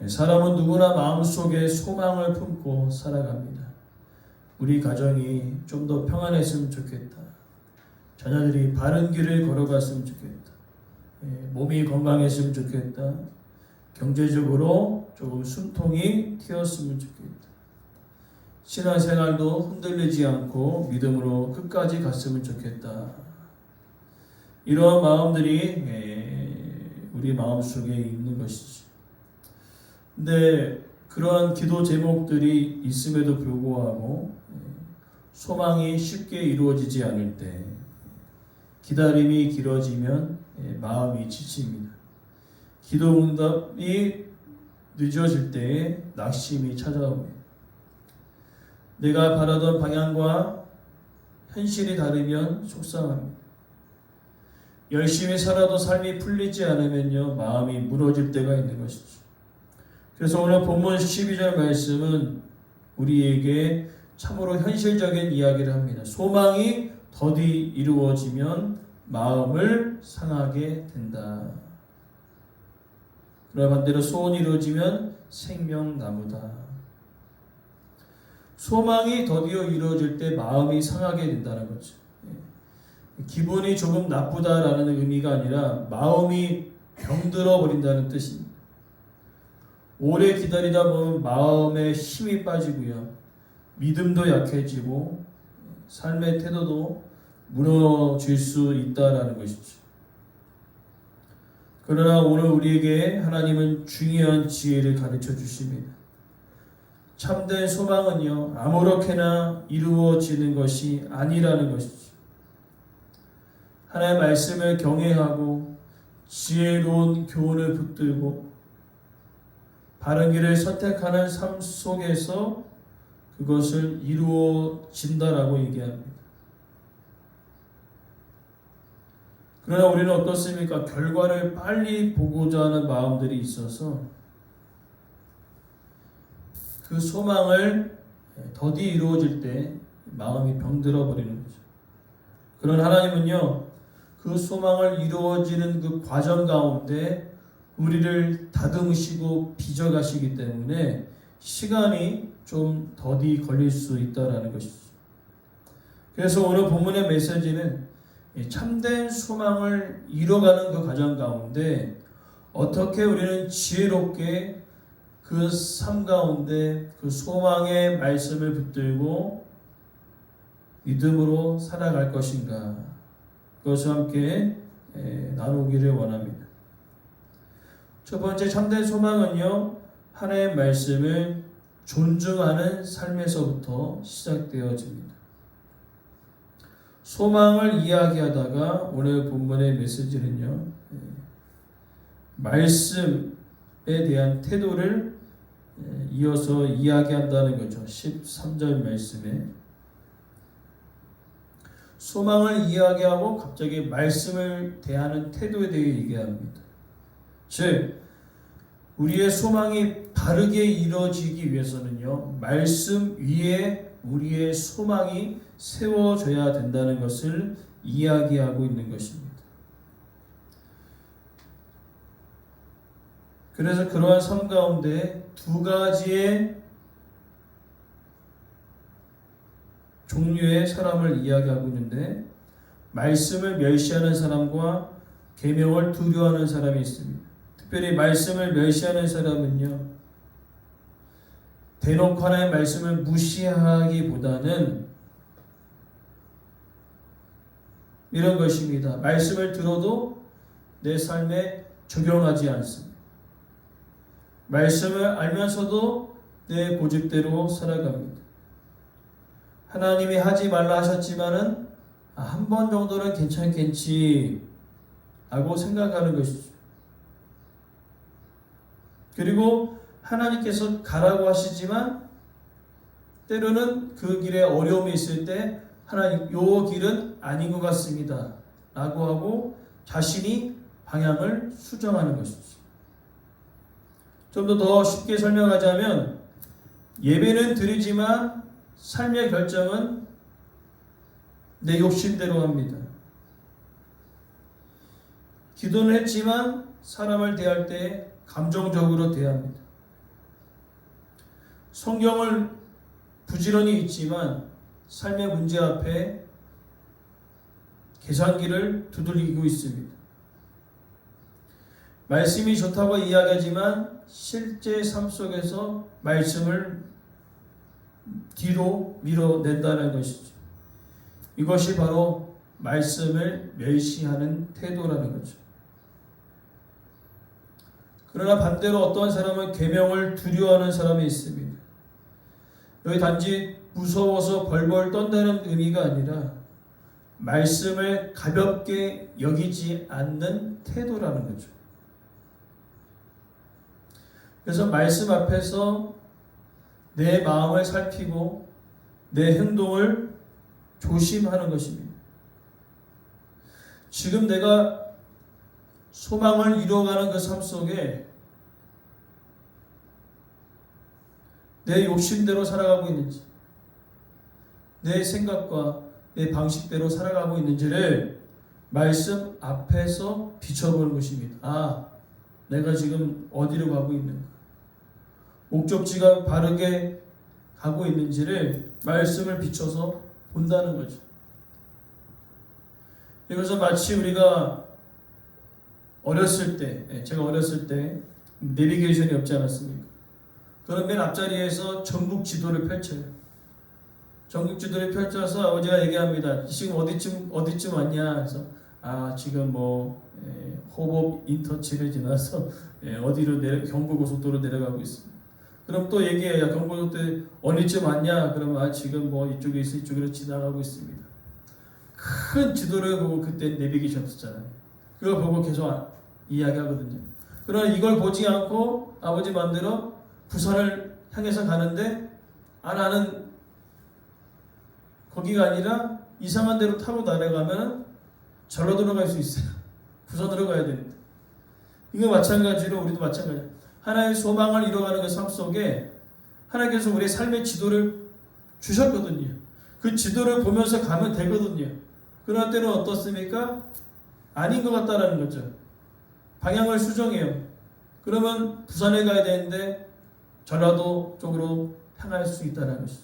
사람은 누구나 마음속에 소망을 품고 살아갑니다. 우리 가정이 좀 더 평안했으면 좋겠다. 자녀들이 바른 길을 걸어갔으면 좋겠다. 몸이 건강했으면 좋겠다. 경제적으로 조금 숨통이 튀었으면 좋겠다. 신앙생활도 흔들리지 않고 믿음으로 끝까지 갔으면 좋겠다. 이런 마음들이 우리 마음속에 있는 것이지. 근데 그러한 기도 제목들이 있음에도 불구하고 소망이 쉽게 이루어지지 않을 때, 기다림이 길어지면 마음이 지칩니다. 기도 응답이 늦어질 때에 낙심이 찾아옵니다. 내가 바라던 방향과 현실이 다르면 속상합니다. 열심히 살아도 삶이 풀리지 않으면요, 마음이 무너질 때가 있는 것이죠. 그래서 오늘 본문 12절 말씀은 우리에게 참으로 현실적인 이야기를 합니다. 소망이 더디 이루어지면 마음을 상하게 된다. 그러나 반대로 소원이 이루어지면 생명나무다. 소망이 더디어 이루어질 때 마음이 상하게 된다는 거죠. 기분이 조금 나쁘다라는 의미가 아니라 마음이 병들어 버린다는 뜻입니다. 오래 기다리다 보면 마음에 힘이 빠지고요, 믿음도 약해지고 삶의 태도도 무너질 수 있다라는 것이죠. 그러나 오늘 우리에게 하나님은 중요한 지혜를 가르쳐 주십니다. 참된 소망은요, 아무렇게나 이루어지는 것이 아니라는 것이죠. 하나님의 말씀을 경외하고 지혜로운 교훈을 붙들고 바른 길을 선택하는 삶 속에서 그것을 이루어진다라고 얘기합니다. 그러나 우리는 어떻습니까? 결과를 빨리 보고자 하는 마음들이 있어서 그 소망을 더디 이루어질 때 마음이 병들어 버리는 거죠. 그런 하나님은요, 그 소망을 이루어지는 그 과정 가운데 우리를 다듬으시고 빚어가시기 때문에 시간이 좀 더디 걸릴 수 있다라는 것이죠. 그래서 오늘 본문의 메시지는 참된 소망을 이뤄가는 그 과정 가운데 어떻게 우리는 지혜롭게 그 삶 가운데 그 소망의 말씀을 붙들고 믿음으로 살아갈 것인가, 그것을 함께 나누기를 원합니다. 첫 번째 참된 소망은요, 하나님의 말씀을 존중하는 삶에서부터 시작되어집니다. 소망을 이야기하다가 오늘 본문의 메시지는요, 말씀에 대한 태도를 이어서 이야기한다는 거죠. 13절 말씀에 소망을 이야기하고 갑자기 말씀을 대하는 태도에 대해 얘기합니다. 즉, 우리의 소망이 바르게 이루어지기 위해서는요, 말씀 위에 우리의 소망이 세워져야 된다는 것을 이야기하고 있는 것입니다. 그래서 그러한 삶 가운데 두 가지의 종류의 사람을 이야기하고 있는데, 말씀을 멸시하는 사람과 계명을 두려워하는 사람이 있습니다. 특별히 말씀을 멸시하는 사람은요, 대놓고 하나님의 말씀을 무시하기보다는 이런 것입니다. 말씀을 들어도 내 삶에 적용하지 않습니다. 말씀을 알면서도 내 고집대로 살아갑니다. 하나님이 하지 말라 하셨지만은 한 번 정도는 괜찮겠지 라고 생각하는 것이죠. 그리고 하나님께서 가라고 하시지만 때로는 그 길에 어려움이 있을 때 하나님, 요 길은 아닌 것 같습니다 라고 하고 자신이 방향을 수정하는 것이죠. 좀 더 쉽게 설명하자면, 예배는 드리지만 삶의 결정은 내 욕심대로 합니다. 기도는 했지만 사람을 대할 때 감정적으로 대합니다. 성경을 부지런히 읽지만 삶의 문제 앞에 계산기를 두들기고 있습니다. 말씀이 좋다고 이야기하지만 실제 삶 속에서 말씀을 뒤로 밀어낸다는 것이죠. 이것이 바로 말씀을 멸시하는 태도라는 거죠. 그러나 반대로 어떠한 사람은 계명을 두려워하는 사람이 있습니다. 여기 단지 무서워서 벌벌 떤다는 의미가 아니라 말씀을 가볍게 여기지 않는 태도라는 거죠. 그래서 말씀 앞에서 내 마음을 살피고 내 행동을 조심하는 것입니다. 지금 내가 소망을 이루어가는 그 삶 속에 내 욕심대로 살아가고 있는지, 내 생각과 내 방식대로 살아가고 있는지를 말씀 앞에서 비춰보는 것입니다. 아, 내가 지금 어디로 가고 있는가? 목적지가 바르게 가고 있는지를 말씀을 비춰서 본다는 거죠. 이것은 마치 우리가 어렸을 때, 제가 어렸을 때 내비게이션이 없지 않았습니까? 그런 맨 앞자리에서 전국 지도를 펼쳐요. 전국 지도를 펼쳐서 아버지가 얘기합니다. 지금 어디쯤 왔냐? 그래서 지금 호법 인터치를 지나서 어디로 경부고속도로 내려가고 있습니다. 그럼 또 얘기해요. 경부고속도로 어디쯤 왔냐? 그러면 지금 이쪽에 있어 이쪽으로 지나가고 있습니다. 큰 지도를 보고 그때 내비게이션 없었잖아요. 그걸 보고 계속 이야기하거든요. 그러나 이걸 보지 않고 아버지 마음대로 부산을 향해서 가는데 나는 거기가 아니라 이상한 데로 타고 내려가면 전라도로 갈 수 있어요. 부산으로 가야 됩니다. 이거 마찬가지로 우리도 마찬가지예요. 하나의 소망을 이뤄가는 그 삶 속에 하나님께서 우리의 삶의 지도를 주셨거든요. 그 지도를 보면서 가면 되거든요. 그러나 때는 어떻습니까? 아닌 것 같다라는 거죠. 방향을 수정해요. 그러면 부산에 가야 되는데 전라도 쪽으로 향할 수 있다는 것이죠.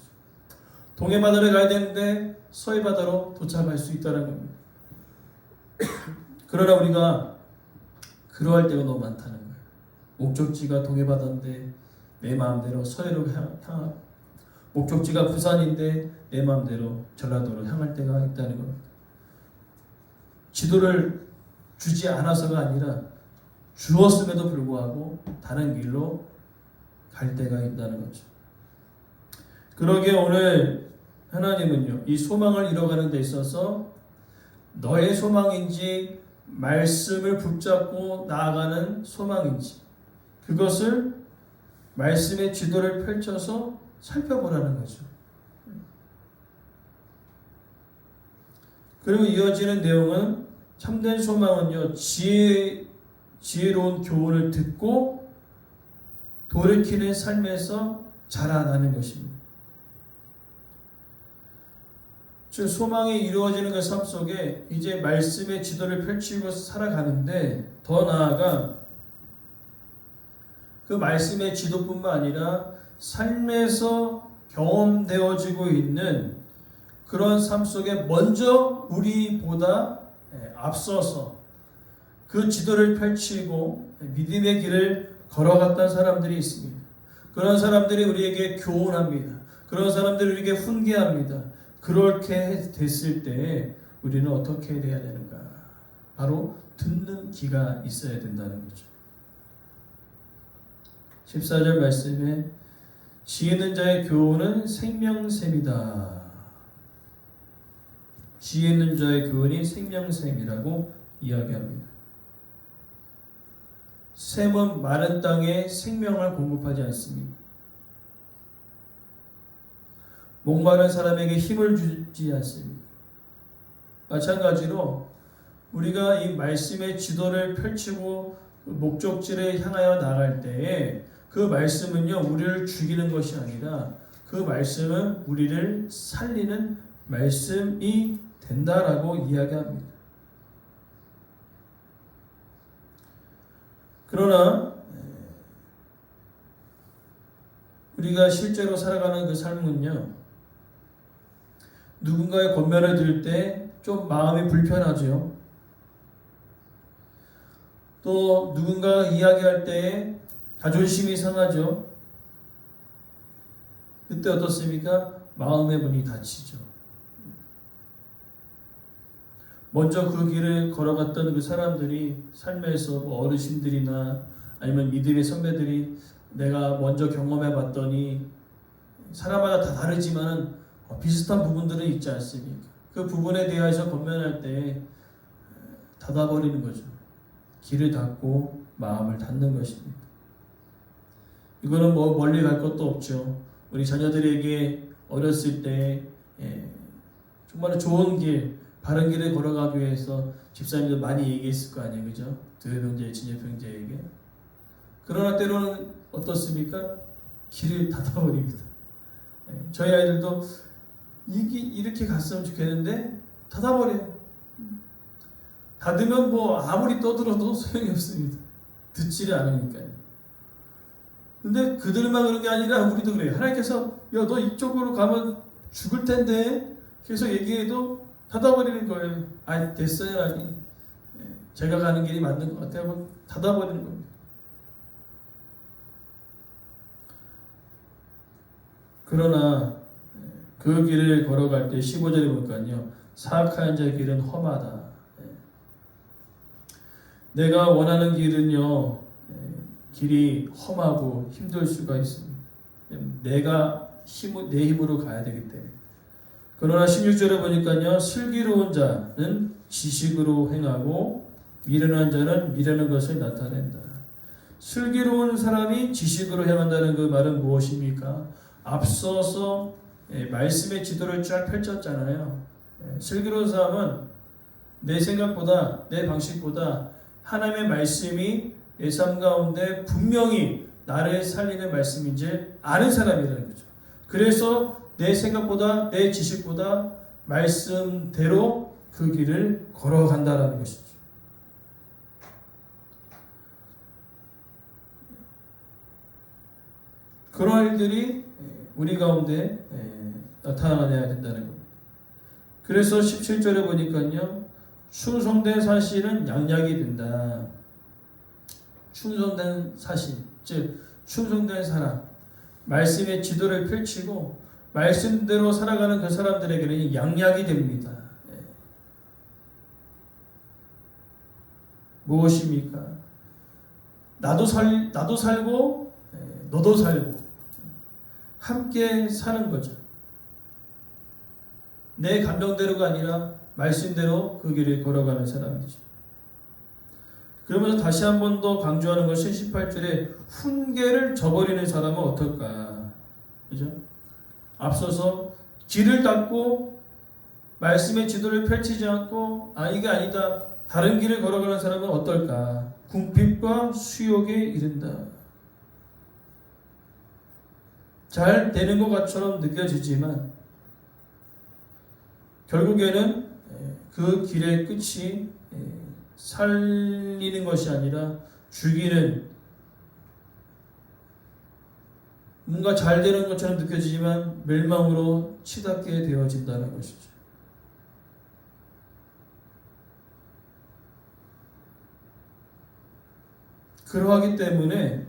동해 바다를 가야 되는데 서해 바다로 도착할 수 있다는 겁니다. 그러나 우리가 그러할 때가 너무 많다는 거예요. 목적지가 동해 바다인데 내 마음대로 서해로 향하고 목적지가 부산인데 내 마음대로 전라도로 향할 때가 있다는 겁니다. 지도를 주지 않아서가 아니라 주었음에도 불구하고 다른 길로 갈 때가 있다는 거죠. 그러기에 오늘 하나님은요, 이 소망을 이뤄가는 데 있어서 너의 소망인지 말씀을 붙잡고 나아가는 소망인지 그것을 말씀의 지도를 펼쳐서 살펴보라는 거죠. 그리고 이어지는 내용은 참된 소망은요, 지혜로운 교훈을 듣고 돌이키는 삶에서 자라나는 것입니다. 즉 소망이 이루어지는 그 삶 속에 이제 말씀의 지도를 펼치고 살아가는데 더 나아가 그 말씀의 지도뿐만 아니라 삶에서 경험되어지고 있는 그런 삶 속에 먼저 우리보다 앞서서 그 지도를 펼치고 믿음의 길을 걸어갔던 사람들이 있습니다. 그런 사람들이 우리에게 교훈합니다. 그런 사람들이 우리에게 훈계합니다. 그렇게 됐을 때 우리는 어떻게 해야 되는가? 바로 듣는 귀가 있어야 된다는 거죠. 14절 말씀에 지혜 있는 자의 교훈은 생명샘이다. 지혜 있는 자의 교훈이 생명샘이라고 이야기합니다. 샘은 마른 땅에 생명을 공급하지 않습니다. 목마른 사람에게 힘을 주지 않습니다. 마찬가지로 우리가 이 말씀의 지도를 펼치고 목적지를 향하여 나갈 때에 그 말씀은요, 우리를 죽이는 것이 아니라 그 말씀은 우리를 살리는 말씀이 된다라고 이야기합니다. 그러나 우리가 실제로 살아가는 그 삶은요, 누군가의 권면을 들을 때 좀 마음이 불편하죠. 또 누군가 이야기할 때 자존심이 상하죠. 그때 어떻습니까? 마음의 문이 닫히죠. 먼저 그 길을 걸어갔던 그 사람들이 삶에서 뭐 어르신들이나 아니면 믿음의 선배들이 내가 먼저 경험해 봤더니 사람마다 다 다르지만 비슷한 부분들은 있지 않습니까? 그 부분에 대해서 권면할 때 닫아버리는 거죠. 길을 닫고 마음을 닫는 것입니다. 이거는 뭐 멀리 갈 것도 없죠. 우리 자녀들에게 어렸을 때 정말 좋은 길, 바른 길을 걸어가기 위해서 집사님도 많이 얘기했을 거 아니에요, 그죠? 두엽 형제, 진엽 형제에게. 그러나 때로는 어떻습니까? 길을 닫아버립니다. 저희 아이들도 이렇게 갔으면 좋겠는데 닫아버려요. 닫으면 뭐 아무리 떠들어도 소용이 없습니다. 듣지를 않으니까요. 근데 그들만 그런 게 아니라 우리도 그래요. 하나님께서 야, 너 이쪽으로 가면 죽을 텐데 계속 얘기해도 닫아버리는 거예요. 아, 됐어요, 아니. 제가 가는 길이 맞는 것 같아요. 닫아버리는 겁니다. 그러나 그 길을 걸어갈 때 15절에 보니까요, 사악한 자의 길은 험하다. 내가 원하는 길은요, 길이 험하고 힘들 수가 있습니다. 내가 내 힘으로 가야 되기 때문에. 그러나 16절에 보니까요, 슬기로운 자는 지식으로 행하고 미련한 자는 미련한 것을 나타낸다. 슬기로운 사람이 지식으로 행한다는 그 말은 무엇입니까? 앞서서 말씀의 지도를 쫙 펼쳤잖아요. 슬기로운 사람은 내 생각보다, 내 방식보다 하나님의 말씀이 내 삶 가운데 분명히 나를 살리는 말씀인지 아는 사람이라는 거죠. 그래서 내 생각보다, 내 지식보다 말씀대로 그 길을 걸어간다라는 것이죠. 그런 일들이 우리 가운데 나타나야 된다는 겁니다. 그래서 17절에 보니까요, 충성된 사실은 양약이 된다. 충성된 사실, 즉 충성된 사람, 말씀의 지도를 펼치고 말씀대로 살아가는 그 사람들에게는 양약이 됩니다. 무엇입니까? 나도 살고 너도 살고 함께 사는 거죠. 내 감정대로가 아니라 말씀대로 그 길을 걸어가는 사람이죠. 그러면서 다시 한 번 더 강조하는 것이 18절에 훈계를 저버리는 사람은 어떨까? 그죠? 앞서서 길을 닫고 말씀의 지도를 펼치지 않고 이게 아니다. 다른 길을 걸어가는 사람은 어떨까? 궁핍과 수욕에 이른다. 잘 되는 것처럼 느껴지지만 결국에는 그 길의 끝이 살리는 것이 아니라 죽이는, 뭔가 잘 되는 것처럼 느껴지지만 멸망으로 치닫게 되어진다는 것이죠. 그러하기 때문에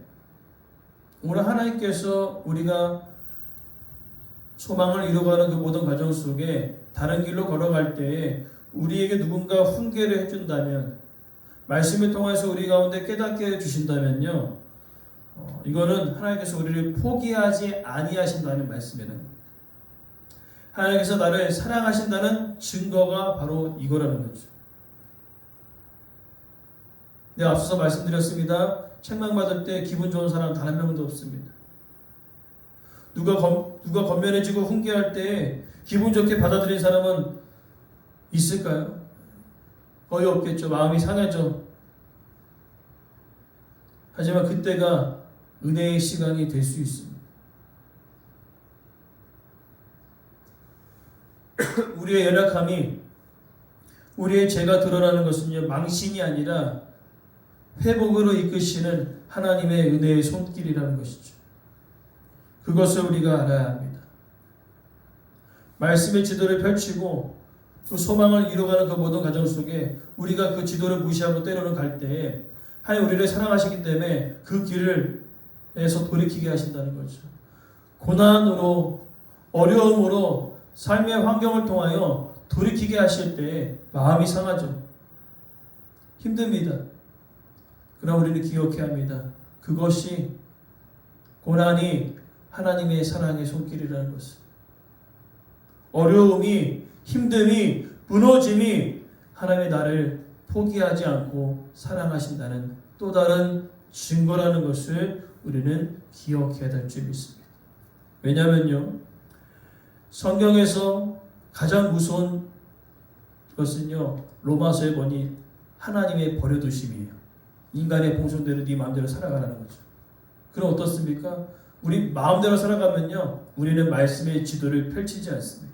오늘 하나님께서 우리가 소망을 이루어가는 그 모든 과정 속에 다른 길로 걸어갈 때에 우리에게 누군가 훈계를 해준다면, 말씀을 통해서 우리 가운데 깨닫게 해주신다면요, 이거는 하나님께서 우리를 포기하지 아니하신다는 말씀이라는 겁니다. 하나님께서 나를 사랑하신다는 증거가 바로 이거라는 거죠. 내가 앞서서 말씀드렸습니다. 책망받을 때 기분 좋은 사람 단 한 명도 없습니다. 누가 권면해지고 훈계할 때 기분 좋게 받아들인 사람은 있을까요? 거의 없겠죠. 마음이 상하죠. 하지만 그때가 은혜의 시간이 될 수 있습니다. 우리의 연약함이, 우리의 죄가 드러나는 것은요, 망신이 아니라 회복으로 이끄시는 하나님의 은혜의 손길이라는 것이죠. 그것을 우리가 알아야 합니다. 말씀의 지도를 펼치고 그 소망을 이루어가는 그 모든 과정 속에 우리가 그 지도를 무시하고 때로는 갈 때에 하나님 우리를 사랑하시기 때문에 그 길에서 돌이키게 하신다는 거죠. 고난으로 어려움으로 삶의 환경을 통하여 돌이키게 하실 때 마음이 상하죠. 힘듭니다. 그러나 우리는 기억해야 합니다. 그것이 고난이 하나님의 사랑의 손길이라는 것을. 어려움이, 힘듦이, 무너짐이 하나님의 나를 포기하지 않고 사랑하신다는 또 다른 증거라는 것을 우리는 기억해야 될 줄 믿습니다. 왜냐하면요, 성경에서 가장 무서운 것은요, 로마서에 보니 하나님의 버려두심이에요. 인간의 봉선대로 네 마음대로 살아가라는 거죠. 그럼 어떻습니까? 우리 마음대로 살아가면요, 우리는 말씀의 지도를 펼치지 않습니다.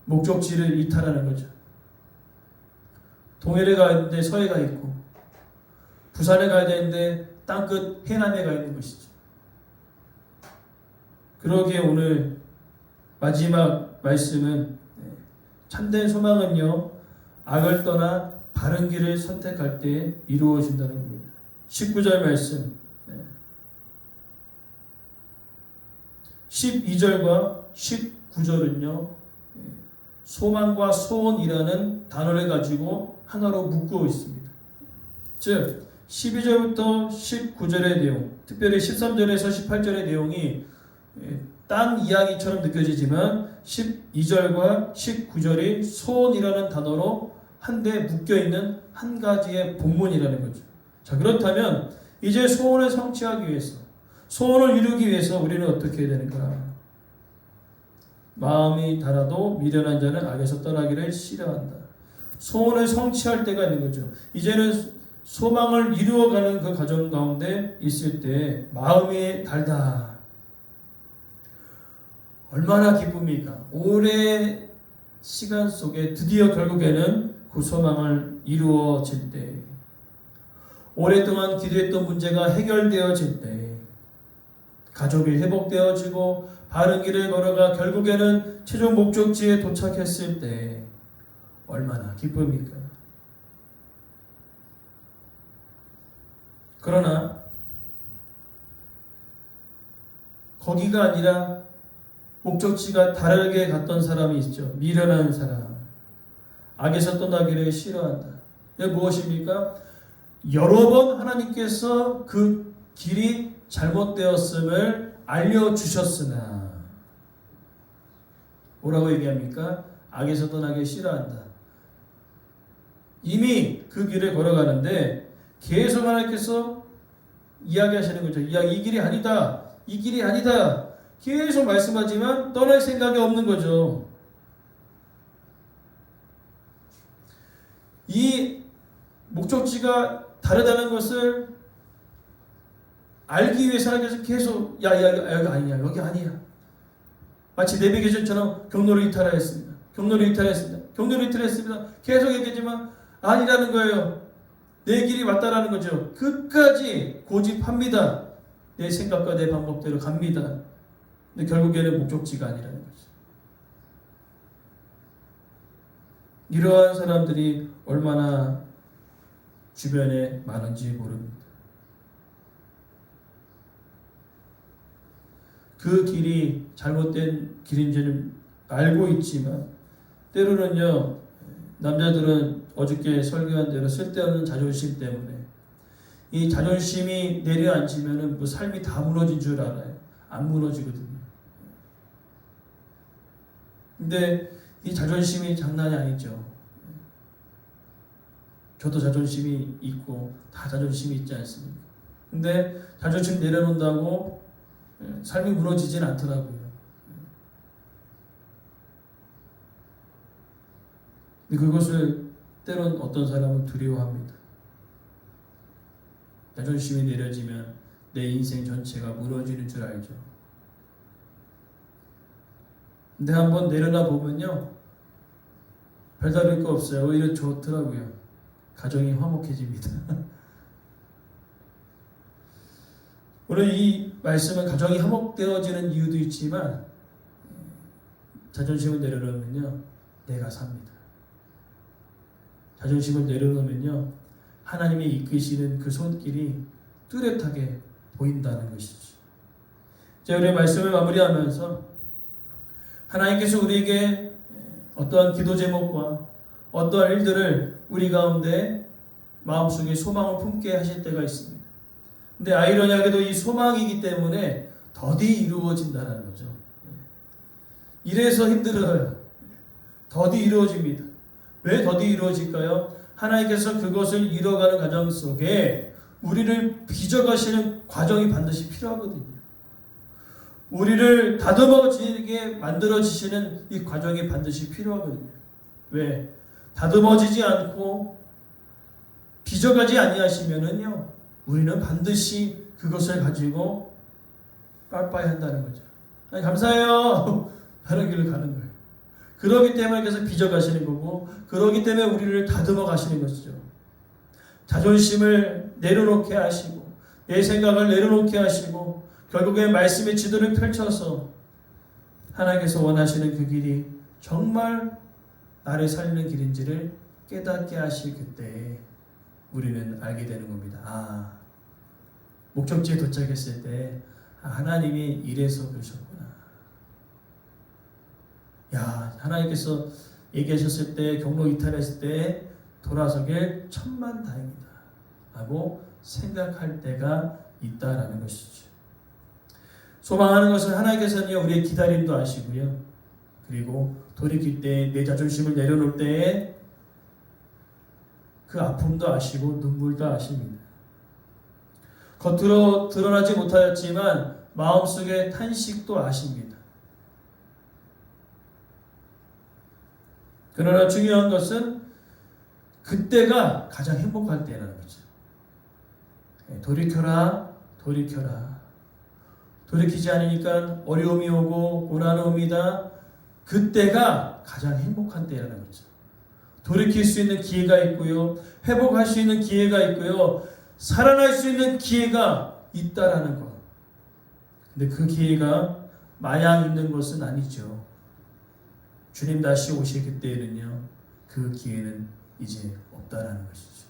목적지를 이탈하는 거죠. 동해를 가야 되는데 서해 가 있고, 부산에 가야 되는데 땅끝 해남에 가 있는 것이죠. 그러기에 오늘 마지막 말씀은 참된 소망은요, 악을 떠나 바른 길을 선택할 때 이루어진다는 겁니다. 19절 말씀, 12절과 19절은요, 소망과 소원이라는 단어를 가지고 하나로 묶고 있습니다. 즉 12절부터 19절의 내용, 특별히 13절에서 18절의 내용이 딴 이야기처럼 느껴지지만 12절과 19절이 소원이라는 단어로 한데 묶여있는 한 가지의 본문이라는 거죠. 자, 그렇다면 이제 소원을 성취하기 위해서, 소원을 이루기 위해서 우리는 어떻게 해야 되는가? 마음이 달아도 미련한 자는 악에서 떠나기를 싫어한다. 소원을 성취할 때가 있는 거죠. 이제는 소망을 이루어가는 그 과정 가운데 있을 때 마음이 달다. 얼마나 기쁩니까? 오랜 시간 속에 드디어 결국에는 그 소망을 이루어질 때, 오랫동안 기도했던 문제가 해결되어질 때, 가족이 회복되어지고 바른 길을 걸어가 결국에는 최종 목적지에 도착했을 때 얼마나 기쁩니까? 그러나 거기가 아니라 목적지가 다르게 갔던 사람이 있죠. 미련한 사람. 악에서 떠나기를 싫어한다. 이게 무엇입니까? 여러 번 하나님께서 그 길이 잘못되었음을 알려주셨으나 뭐라고 얘기합니까? 악에서 떠나기 싫어한다. 이미 그 길을 걸어가는데 계속 하나님께서 이야기하시는 거죠. 이 길이 아니다. 이 길이 아니다. 계속 말씀하지만 떠날 생각이 없는 거죠. 이 목적지가 다르다는 것을 알기 위해서 하나님께서 계속 여기 아니야. 여기 아니야. 마치 내비게이션처럼 경로를 이탈하였습니다. 경로를 이탈했습니다. 경로를 이탈했습니다. 계속 얘기하지만 아니라는 거예요. 내 길이 맞다라는 거죠. 끝까지 고집합니다. 내 생각과 내 방법대로 갑니다. 근데 결국에는 목적지가 아니라는 거죠. 이러한 사람들이 얼마나 주변에 많은지 모릅니다. 그 길이 잘못된 길인지는 알고 있지만 때로는요, 남자들은 어저께 설교한 대로 쓸데없는 자존심 때문에 이 자존심이 내려앉으면 뭐 삶이 다 무너진 줄 알아요. 안 무너지거든요. 근데 이 자존심이 장난이 아니죠. 저도 자존심이 있고 다 자존심이 있지 않습니까? 근데 자존심 내려놓는다고 삶이 무너지진 않더라고요. 근데 그것을 때론 어떤 사람은 두려워합니다. 자존심이 내려지면 내 인생 전체가 무너지는 줄 알죠. 근데 한번 내려놔 보면요, 별다를 거 없어요. 오히려 좋더라고요. 가정이 화목해집니다. 물론 이 말씀은 가정이 화목되어지는 이유도 있지만 자존심을 내려놓으면요 내가 삽니다. 자존심을 내려놓으면요 하나님이 이끄시는 그 손길이 뚜렷하게 보인다는 것이죠. 자, 우리 말씀을 마무리하면서 하나님께서 우리에게 어떠한 기도 제목과 어떠한 일들을 우리 가운데 마음속에 소망을 품게 하실 때가 있습니다. 근데 아이러니하게도 이 소망이기 때문에 더디 이루어진다는 거죠. 이래서 힘들어요. 더디 이루어집니다. 왜 더디 이루어질까요? 하나님께서 그것을 이뤄가는 과정 속에 우리를 빚어가시는 과정이 반드시 필요하거든요. 우리를 다듬어지게 만들어지시는 이 과정이 반드시 필요하거든요. 왜? 다듬어지지 않고 빚어가지 아니하시면은요 우리는 반드시 그것을 가지고 빠빠이 한다는 거죠. 아니, 감사해요 하는 길을 가는 거예요. 그러기 때문에 그래서 빚어가시는 거고, 그러기 때문에 우리를 다듬어 가시는 것이죠. 자존심을 내려놓게 하시고 내 생각을 내려놓게 하시고 결국에 말씀의 지도를 펼쳐서 하나님께서 원하시는 그 길이 정말 나를 살리는 길인지를 깨닫게 하실 그때 우리는 알게 되는 겁니다. 목적지에 도착했을 때 하나님이 이래서 그러셨구나. 하나님께서 얘기하셨을 때 경로 이탈했을 때 돌아서길 천만다행이다 라고 생각할 때가 있다라는 것이죠. 소망하는 것은 하나님께서는 우리의 기다림도 아시고요. 그리고 돌이킬 때 내 자존심을 내려놓을 때에 그 아픔도 아시고 눈물도 아십니다. 겉으로 드러나지 못하였지만 마음속에 탄식도 아십니다. 그러나 중요한 것은 그때가 가장 행복할 때라는 거죠. 돌이켜라, 돌이켜라. 돌이키지 않으니까 어려움이 오고 고난이 옵니다. 그때가 가장 행복한 때라는 거죠. 돌이킬 수 있는 기회가 있고요. 회복할 수 있는 기회가 있고요. 살아날 수 있는 기회가 있다라는 것. 근데 그 기회가 마냥 있는 것은 아니죠. 주님 다시 오실 그때에는요. 그 기회는 이제 없다라는 것이죠.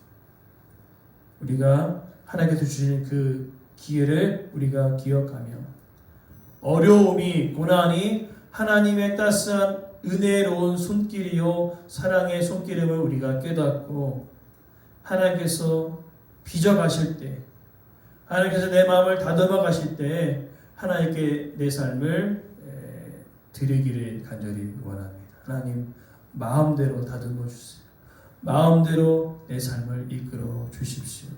우리가 하나님께서 주시는 그 기회를 우리가 기억하며 어려움이 고난이 하나님의 따스한 은혜로운 손길이요 사랑의 손길임을 우리가 깨닫고 하나님께서 빚어가실 때 하나님께서 내 마음을 다듬어 가실 때 하나님께 내 삶을 드리기를 간절히 원합니다. 하나님 마음대로 다듬어 주세요. 마음대로 내 삶을 이끌어 주십시오.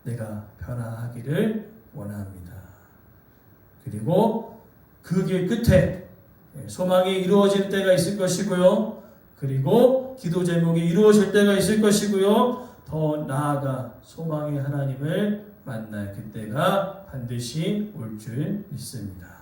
내가 변화하기를 원합니다. 그리고 그 길 끝에 소망이 이루어질 때가 있을 것이고요. 그리고 기도 제목이 이루어질 때가 있을 것이고요. 더 나아가 소망의 하나님을 만날 그때가 반드시 올 줄 믿습니다.